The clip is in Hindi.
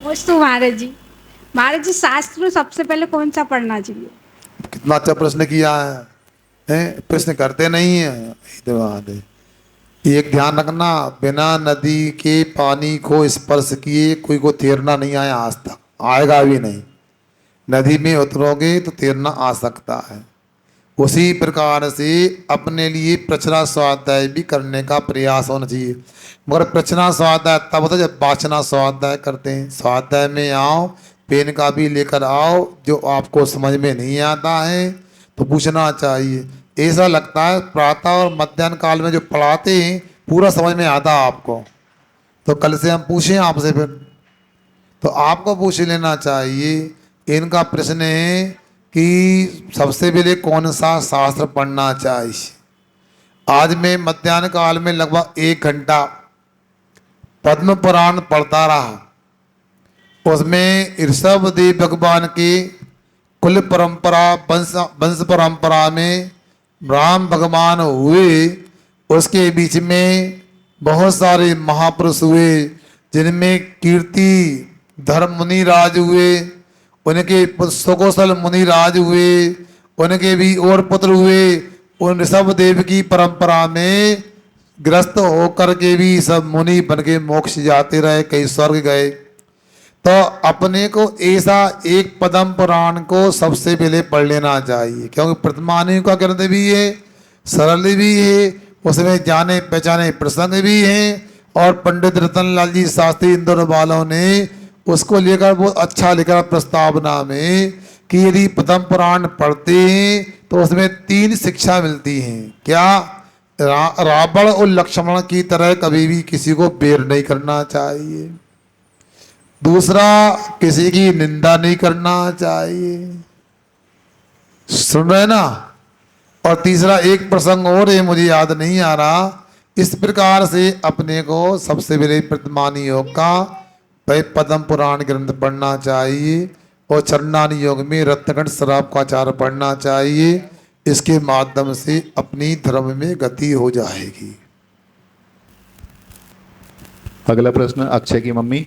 नमस्ते महाराज जी शास्त्र में सबसे पहले कौन सा पढ़ना चाहिए? कितना अच्छा प्रश्न किया है, हैं? प्रश्न करते नहीं है। इधर आ दे। एक ध्यान रखना, बिना नदी के पानी को स्पर्श किए कोई को तैरना नहीं आया आज तक, आएगा भी नहीं। नदी में उतरोगे तो तैरना आ सकता है। उसी प्रकार से अपने लिए प्रचना स्वाध्याय भी करने का प्रयास होना चाहिए। मगर प्रचना स्वाध्याय तब होता है जब वाचना स्वाध्याय करते हैं। स्वाध्याय में आओ, पेन का भी लेकर आओ, जो आपको समझ में नहीं आता है तो पूछना चाहिए। ऐसा लगता है प्रातः और मध्याह्न काल में जो पढ़ाते हैं पूरा समझ में आता है आपको, तो कल से हम पूछें आपसे, फिर तो आपको पूछ लेना चाहिए। इनका प्रश्न है कि सबसे पहले कौन सा शास्त्र पढ़ना चाहिए। आज मैं मध्याह्न काल में लगभग 1 घंटा पद्म पुराण पढ़ता रहा। उसमें ऋषभ देव भगवान के कुल परंपरा वंश परंपरा में राम भगवान हुए, उसके बीच में बहुत सारे महापुरुष हुए, जिनमें कीर्ति धर्म मुनि राज हुए, उनके सुकौशल मुनि राज हुए, उनके भी और पुत्र हुए। उन ऋषभ देव की परंपरा में ग्रस्त होकर के भी सब मुनि बन के मोक्ष जाते रहे, कई स्वर्ग गए। तो अपने को ऐसा एक पद्म पुराण को सबसे पहले पढ़ लेना चाहिए, क्योंकि प्रतिमानी का ग्रंथ भी है, सरल भी है, उसमें जाने पहचाने प्रसंग भी हैं। और पंडित रतनलाल जी शास्त्री इन दोनों वालों ने उसको लेकर बहुत अच्छा लिखा प्रस्तावना में कि यदि पद्म पुराण पढ़ते हैं तो उसमें 3 शिक्षा मिलती हैं। क्या? रावण और लक्ष्मण की तरह कभी भी किसी को बेर नहीं करना चाहिए। दूसरा, किसी की निंदा नहीं करना चाहिए। सुन रहे ना? और तीसरा एक प्रसंग और है, मुझे याद नहीं आ रहा। इस प्रकार से अपने को सबसे पहले प्रतिमानी योग का पद्म पुराण ग्रंथ पढ़ना चाहिए और चरणानी योग में रत्नखंड शराब का आचार पढ़ना चाहिए। इसके माध्यम से अपनी धर्म में गति हो जाएगी। अगला प्रश्न अक्षय की मम्मी।